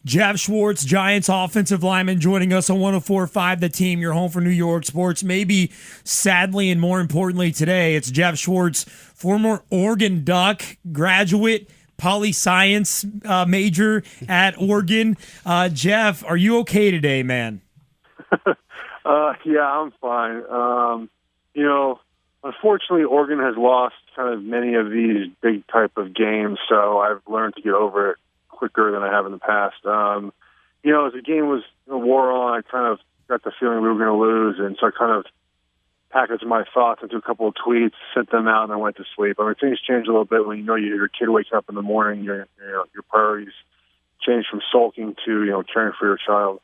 Geoff Schwartz, Giants offensive lineman, joining us on 104.5 The Team, your home for New York sports. Maybe sadly and more importantly today, it's Geoff Schwartz, former Oregon Duck graduate, poli-science major at Oregon. Geoff, are you okay today, man? Yeah, I'm fine. Unfortunately, Oregon has lost kind of many of these big type of games, so I've learned to get over it quicker than I have in the past. As the game was wore on, I kind of got the feeling we were going to lose, and so I kind of packaged my thoughts into a couple of tweets, sent them out, and I went to sleep. I mean, things change a little bit when your kid wakes up in the morning. Your priorities change from sulking to caring for your child.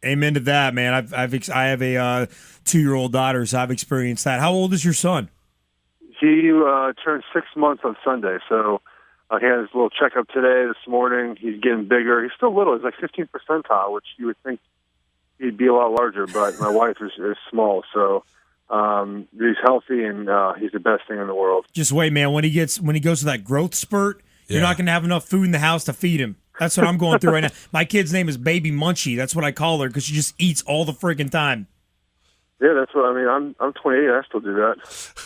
Amen to that, man. I have a 2-year-old daughter, so I've experienced that. How old is your son? He turned 6 months on Sunday, so he had his little checkup today, this morning. He's getting bigger. He's still little. He's like 15th percentile, which you would think he'd be a lot larger, but my wife is small, so he's healthy, and he's the best thing in the world. Just wait, man. When he goes to that growth spurt, you're not going to have enough food in the house to feed him. That's what I'm going through right now. My kid's name is Baby Munchie. That's what I call her because she just eats all the freaking time. Yeah, that's what I mean. I'm 28. I still do that.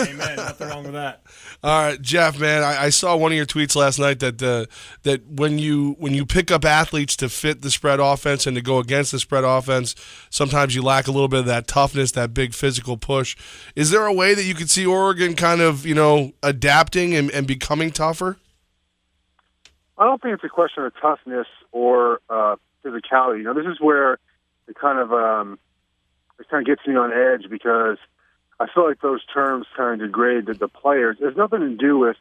Amen. Nothing wrong with that. All right, Geoff, man, I saw one of your tweets last night that when you pick up athletes to fit the spread offense and to go against the spread offense, sometimes you lack a little bit of that toughness, that big physical push. Is there a way that you could see Oregon kind of adapting and becoming tougher? I don't think it's a question of toughness or physicality. This is where it kind of gets me on edge because I feel like those terms kind of degrade the players. It has nothing to do with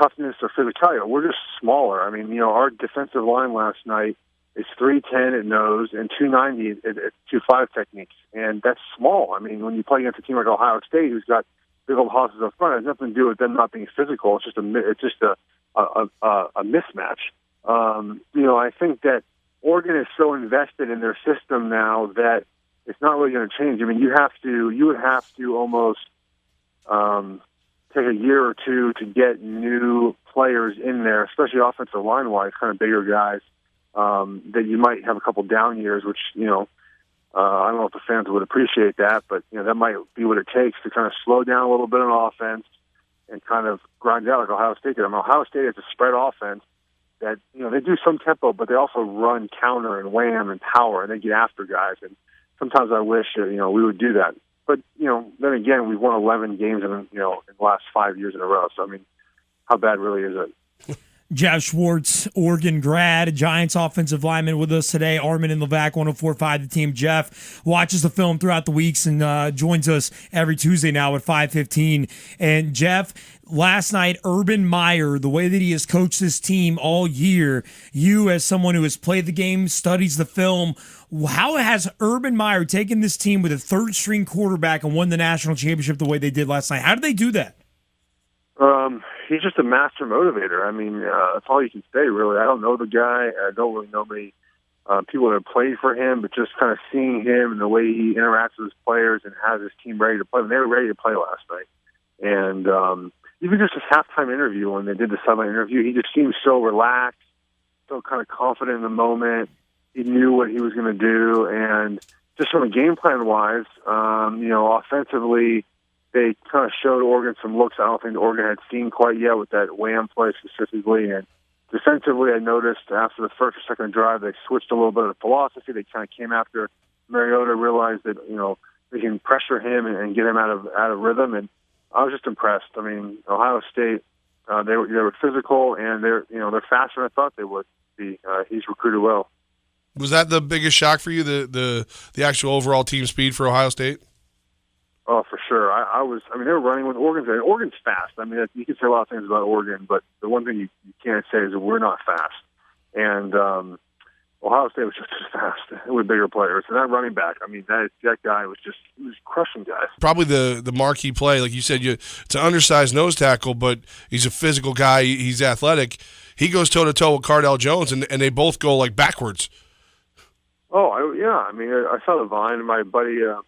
toughness or physicality. We're just smaller. I mean, our defensive line last night is 310 at nose and 290 at 2.5 techniques, and that's small. I mean, when you play against a team like Ohio State, who's got big old hosses up front, it has nothing to do with them not being physical. It's just a mismatch. I think that Oregon is so invested in their system now that it's not really going to change. I mean, you would have to almost take a year or two to get new players in there, especially offensive line-wise, kind of bigger guys, that you might have a couple down years, which, I don't know if the fans would appreciate that, but, that might be what it takes to kind of slow down a little bit on offense and kind of grind out like Ohio State did. I mean, Ohio State is a spread offense that, they do some tempo, but they also run counter and wham and power, and they get after guys. And sometimes I wish, we would do that. But, then again, we've won 11 games in the last 5 years in a row. So, I mean, how bad really is it? Geoff Schwartz, Oregon grad, Giants offensive lineman with us today. Armen and Levack, 104.5 The Team. Geoff watches the film throughout the weeks and joins us every Tuesday now at 5:15. And Geoff, last night, Urban Meyer, the way that he has coached this team all year, you as someone who has played the game, studies the film, how has Urban Meyer taken this team with a third-string quarterback and won the national championship the way they did last night? How did they do that? He's just a master motivator. I mean, that's all you can say, really. I don't know the guy. I don't really know many people that have played for him, but just kind of seeing him and the way he interacts with his players and has his team ready to play. They were ready to play last night. And even just his halftime interview, when they did the sideline interview, he just seemed so relaxed, so kind of confident in the moment. He knew what he was going to do. And just from a game plan-wise, offensively, they kind of showed Oregon some looks I don't think Oregon had seen quite yet with that wham play specifically. And defensively, I noticed after the first or second drive, they switched a little bit of the philosophy. They kind of came after Mariota, realized that, they can pressure him and get him out of rhythm. And I was just impressed. I mean, Ohio State, they were physical, and they're faster than I thought they would be. He's recruited well. Was that the biggest shock for you, the actual overall team speed for Ohio State? Oh, for sure. They were running with Oregon. Oregon's fast. I mean, you can say a lot of things about Oregon, but the one thing you can't say is that we're not fast. And Ohio State was just as fast with bigger players. And that running back, I mean, that guy was crushing guys. Probably the marquee play, like you said, it's an undersized nose tackle, but he's a physical guy. He's athletic. He goes toe-to-toe with Cardell Jones, and they both go, like, backwards. Oh, yeah. I mean, I saw the Vine. My buddy, the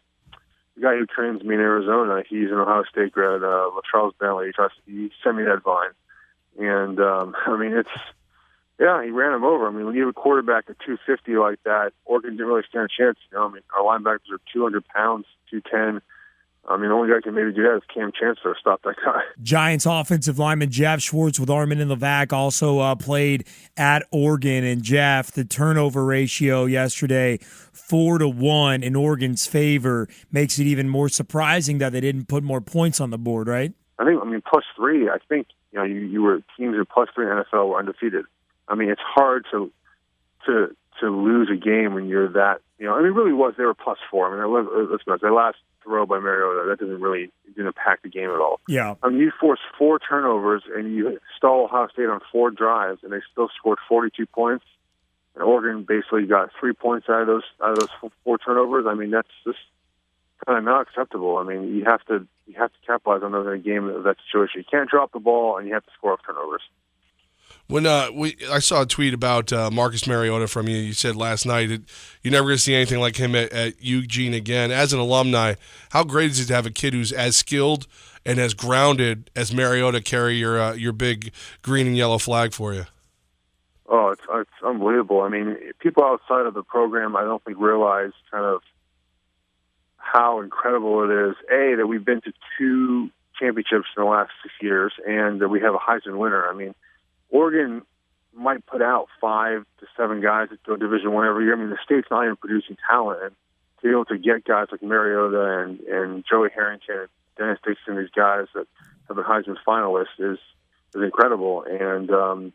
guy who trains me in Arizona, he's an Ohio State grad, Charles Bentley. He sent me that Vine. And, Yeah, he ran him over. I mean, when you have a quarterback at 250 like that, Oregon didn't really stand a chance. I mean, our linebackers are 200 pounds, 210. I mean, the only guy who can maybe do that is Cam Chancellor. Stop that guy. Giants offensive lineman Geoff Schwartz with Armen and Levack also played at Oregon. And Jeff, the turnover ratio yesterday, 4-1 in Oregon's favor, makes it even more surprising that they didn't put more points on the board, right? I mean, +3. I think you were teams at +3 in the NFL were undefeated. I mean, it's hard to lose a game when you're that. I mean, it really was. They were +4. I mean, let's be honest, their last throw by Mariota, that didn't impact the game at all. Yeah. I mean, you forced 4 turnovers and you stall Ohio State on 4 drives, and they still scored 42 points. And Oregon basically got 3 points out of those 4 turnovers. I mean, that's just kind of not acceptable. I mean, you have to capitalize on those in a game of that situation. You can't drop the ball, and you have to score off turnovers. When I saw a tweet about Marcus Mariota from you. You said last night that you're never going to see anything like him at Eugene again. As an alumni, how great is it to have a kid who's as skilled and as grounded as Mariota carry your big green and yellow flag for you? Oh, it's unbelievable. I mean, people outside of the program, I don't think realize kind of how incredible it is. That we've been to 2 championships in the last 6 years, and that we have a Heisman winner. I mean, Oregon might put out 5 to 7 guys that go Division I every year. I mean, the state's not even producing talent, and to be able to get guys like Mariota and Joey Harrington and Dennis Dixon, these guys that have been Heisman finalists, is incredible. And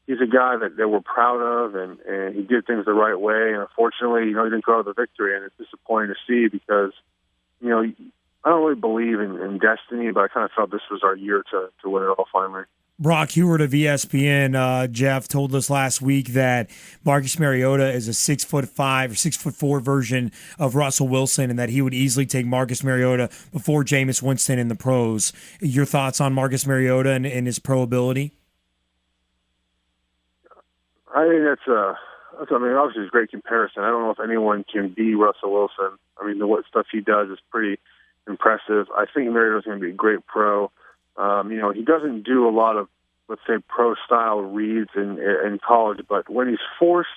he's a guy that we're proud of, and he did things the right way. And unfortunately, he didn't go to the victory, and it's disappointing to see because, I don't really believe in destiny, but I kind of felt this was our year to win it all finally. Brock Heward of ESPN, Jeff, told us last week that Marcus Mariota is a 6'5" or 6'4" version of Russell Wilson, and that he would easily take Marcus Mariota before Jameis Winston in the pros. Your thoughts on Marcus Mariota and his pro ability? I think obviously it's a great comparison. I don't know if anyone can be Russell Wilson. I mean, what stuff he does is pretty impressive. I think Mariota's going to be a great pro. He doesn't do a lot of, let's say, pro-style reads in college, but when he's forced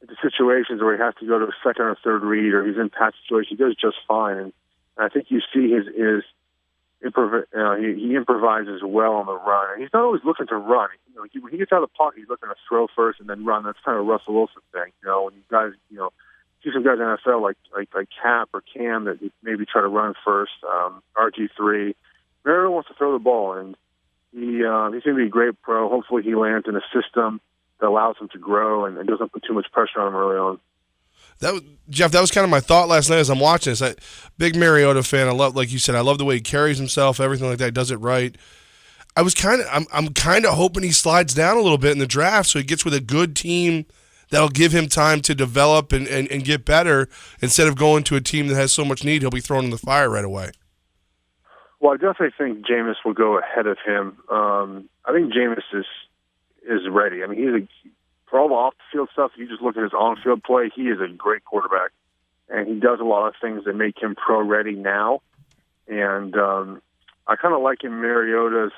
into situations where he has to go to a second or third read or he's in pass situation, he does just fine. And I think you see he improvises well on the run. And he's not always looking to run. When he gets out of the pocket, he's looking to throw first and then run. That's kind of a Russell Wilson thing. When you guys, see some guys in the NFL like Cap or Cam that maybe try to run first, RG3. Mariota wants to throw the ball, and he's going to be a great pro. Hopefully he lands in a system that allows him to grow and doesn't put too much pressure on him early on. Jeff, that was kind of my thought last night as I'm watching this. Big Mariota fan. I love, like you said, I love the way he carries himself, everything like that. He does it right. I'm kind of hoping he slides down a little bit in the draft so he gets with a good team that'll give him time to develop and get better instead of going to a team that has so much need. He'll be thrown in the fire right away. Well, I definitely think Jameis will go ahead of him. I think Jameis is ready. I mean, for all the off-the-field stuff, you just look at his on-field play, he is a great quarterback. And he does a lot of things that make him pro-ready now. And I kind of like him, Mariota's.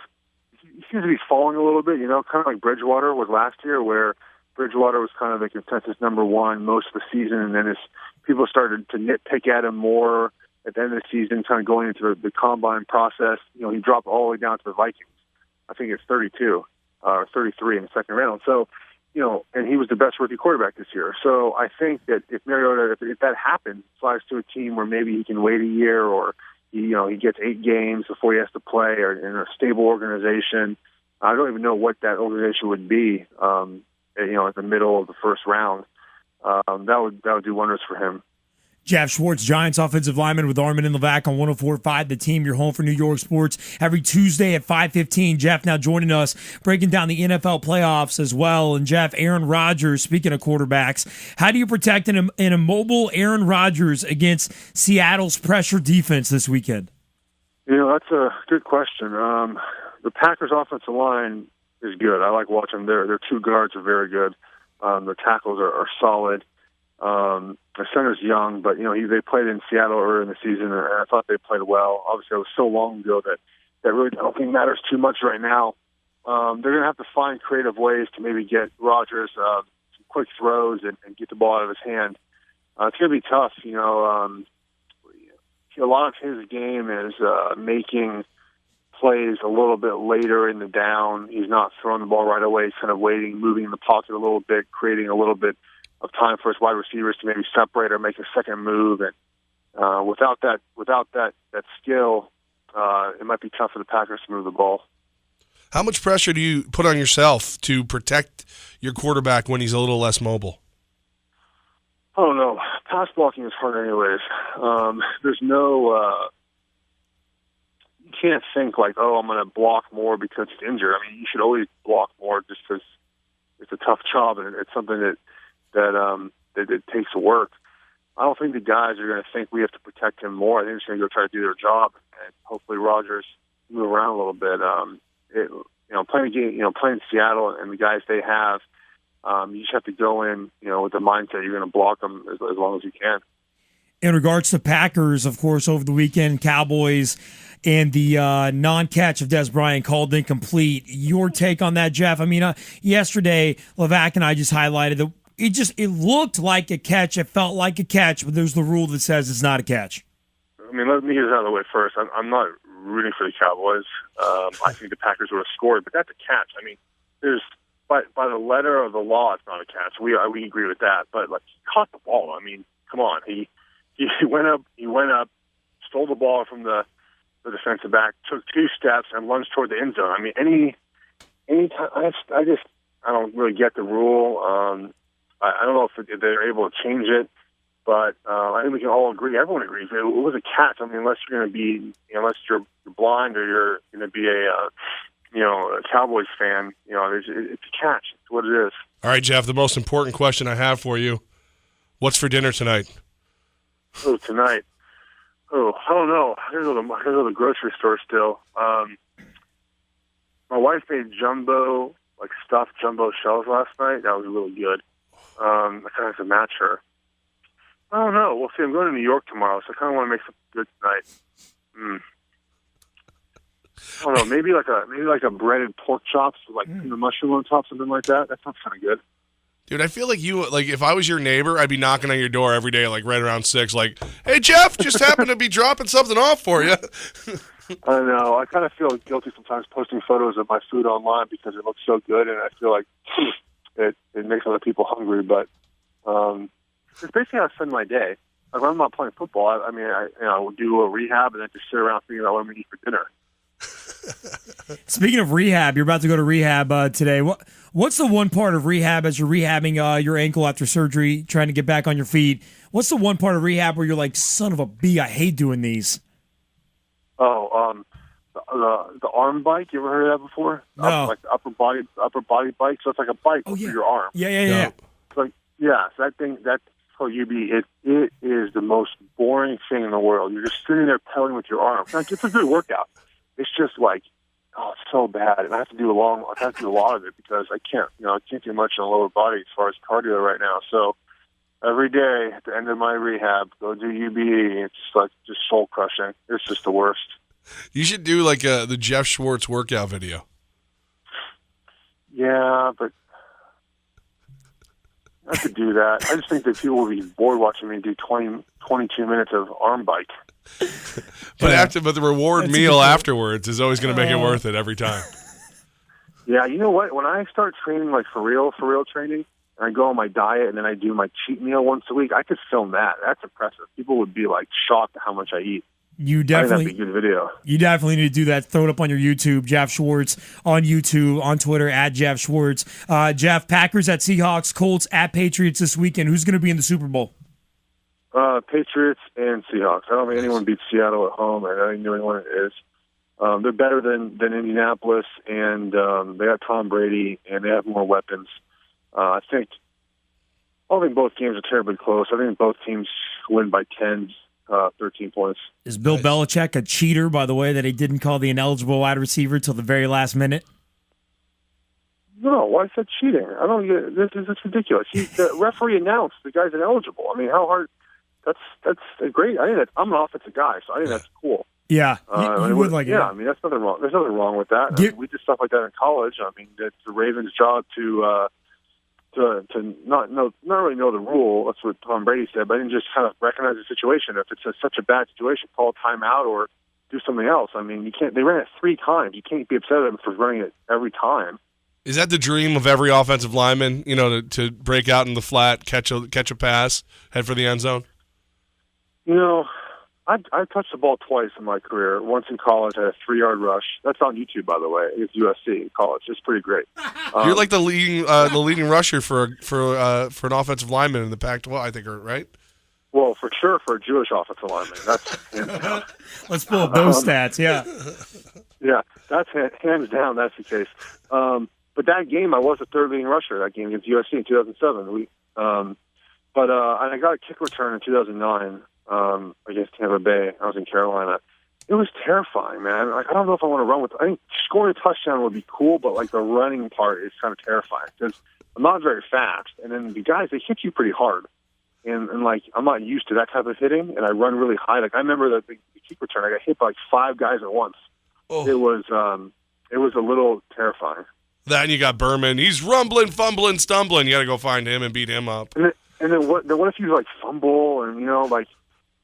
He seems to be falling a little bit, kind of like Bridgewater was last year, where Bridgewater was kind of the consensus number 1 most of the season, and then as people started to nitpick at him more at the end of the season, kind of going into the combine process, he dropped all the way down to the Vikings. I think it's 32 or 33 in the second round. So, and he was the best rookie quarterback this year. So I think that if Mariota, if that happens, flies to a team where maybe he can wait a year or he gets 8 games before he has to play or in a stable organization. I don't even know what that organization would be, at the middle of the first round. That would do wonders for him. Geoff Schwartz, Giants offensive lineman with Armen and Levack on 104.5 The Team, your home for New York sports every Tuesday at 5:15. Jeff now joining us, breaking down the NFL playoffs as well. And Jeff, Aaron Rodgers, speaking of quarterbacks, how do you protect an immobile Aaron Rodgers against Seattle's pressure defense this weekend? That's a good question. The Packers' offensive line is good. I like watching them. Their 2 guards are very good. The tackles are solid. The center's young, but they played in Seattle earlier in the season, and I thought they played well. Obviously, it was so long ago that really I don't think matters too much right now. they're going to have to find creative ways to maybe get Rodgers some quick throws and get the ball out of his hand. It's going to be tough. A lot of his game is making plays a little bit later in the down. He's not throwing the ball right away. He's kind of waiting, moving in the pocket a little bit, creating a little bit of time for his wide receivers to maybe separate or make a second move. And without that skill, it might be tough for the Packers to move the ball. How much pressure do you put on yourself to protect your quarterback when he's a little less mobile? I don't know. Pass blocking is hard anyways. There's no... you can't think like, oh, I'm going to block more because he's injured. I mean, you should always block more just because it's a tough job and it's something that it takes work. I don't think the guys are going to think we have to protect him more. I think they're just going to go try to do their job, and hopefully Rodgers move around a little bit. Playing Seattle and the guys they have, you just have to go in, with the mindset you're going to block them as long as you can. In regards to Packers, of course, over the weekend, Cowboys and the non-catch of Des Bryant called incomplete. Your take on that, Jeff? I mean, yesterday, Levack and I just highlighted that it looked like a catch. It felt like a catch, but there's the rule that says it's not a catch. I mean, let me get this out of the way first. I'm not rooting for the Cowboys. I think the Packers would have scored, but that's a catch. I mean, there's by the letter of the law, it's not a catch. We agree with that. But he caught the ball. I mean, come on. He went up, stole the ball from the defensive back, took 2 steps, and lunged toward the end zone. I mean, any time, I don't really get the rule. I don't know if they're able to change it, but I think we can all agree. Everyone agrees it was a catch. I mean, unless you're blind or you're going to be a Cowboys fan, it's a catch. It's what it is. All right, Jeff. The most important question I have for you: what's for dinner tonight? Oh, tonight. Oh, I don't know. I gotta go to the grocery store still. My wife made stuffed jumbo shells last night. That was really good. I kind of have to match her. I don't know. We'll see. I'm going to New York tomorrow, so I kind of want to make something good tonight. I don't know. Maybe like a breaded pork chops with mushroom on top, something like that. That sounds kind of good. Dude, I feel like if I was your neighbor, I'd be knocking on your door every day, right around 6, hey, Jeff, just happened to be dropping something off for you. I know. I kind of feel guilty sometimes posting photos of my food online because it looks so good, and I feel like it makes other people hungry. But it's basically how I spend my day. Like when I'm not playing football, I would do a rehab and then just sit around thinking about what I'm going to eat for dinner. Speaking of rehab, you're about to go to rehab today. What's the one part of rehab as you're rehabbing your ankle after surgery, trying to get back on your feet? What's the one part of rehab where you're like, son of a bee, I hate doing these? Oh, the arm bike. You ever heard of that before? No. Like the upper body bike. So it's like a bike for your arm. Yeah. So that thing, that's called UB. It is the most boring thing in the world. You're just sitting there pedaling with your arm. It's a good workout. It's just it's so bad, and I have to do a lot of it because I can't do much on the lower body as far as cardio right now. So every day at the end of my rehab, go do UBE. It's just soul crushing. It's just the worst. You should do the Geoff Schwartz workout video. Yeah, but I could do that. I just think that people will be bored watching me do 22 minutes of arm bike. But the reward meal afterwards is always going to make it worth it every time. Yeah, you know what? When I start training for real training, and I go on my diet and then I do my cheat meal once a week, I could film that. That's impressive. People would be shocked at how much I eat. You definitely, that'd be a good video. You definitely need to do that. Throw it up on your YouTube, Geoff Schwartz on YouTube, on Twitter at Geoff Schwartz. Jeff, Packers at Seahawks, Colts at Patriots this weekend. Who's going to be in the Super Bowl? Patriots and Seahawks. I don't think anyone beats Seattle at home. I don't think New England is. They're better than Indianapolis, and they got Tom Brady, and they have more weapons. I don't think both games are terribly close. I think both teams win by 10, 13 points. Is Bill Belichick a cheater, by the way, that he didn't call the ineligible wide receiver till the very last minute? No, why is that cheating? I don't get this. Is ridiculous. The referee announced the guy's ineligible. I mean, how hard? That's great. I'm an offensive guy, so I think that's cool. Yeah, you would like it. Yeah, I mean, that's nothing wrong. There's nothing wrong with that. I mean, we did stuff like that in college. I mean, it's the Ravens' job to not really know the rule. That's what Tom Brady said, but then just kind of recognize the situation. If it's such a bad situation, call a timeout or do something else. I mean, you can't. They ran it 3 times. You can't be upset at them for running it every time. Is that the dream of every offensive lineman? You know, to break out in the flat, catch a pass, head for the end zone. You know, I touched the ball twice in my career. Once in college, I had a 3-yard rush. That's on YouTube, by the way. It's USC in college. It's pretty great. You're like the leading rusher for an offensive lineman in the Pac-12, I think, right? Well, for sure, for a Jewish offensive lineman. That's Let's pull up those stats. Yeah, yeah, that's hands down. That's the case. But that game, I was the 3rd leading rusher. That game against USC in 2007. But I got a kick return in 2009. Against Tampa Bay. I was in Carolina. It was terrifying, man. Like, I don't know if I want to run with. I think scoring a touchdown would be cool, but like the running part is kind of terrifying because I'm not very fast, and then the guys, they hit you pretty hard, and like I'm not used to that type of hitting, and I run really high. Like I remember the kick return, I got hit by like 5 guys at once. Oh. It was a little terrifying. Then you got Berman. He's rumbling, fumbling, stumbling. You got to go find him and beat him up. And then what if you like fumble and like.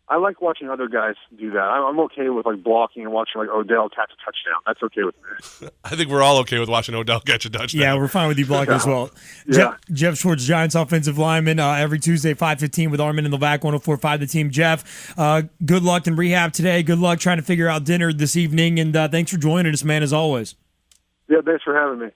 I like watching other guys do that. I'm okay with like blocking and watching like Odell catch a touchdown. That's okay with me. I think we're all okay with watching Odell catch a touchdown. Yeah, we're fine with you blocking as well. Yeah. Geoff Schwartz, Giants offensive lineman, every Tuesday 5:15 with Armen and Levack 104.5 The Team. Jeff, good luck in rehab today. Good luck trying to figure out dinner this evening, and thanks for joining us, man, as always. Yeah, thanks for having me.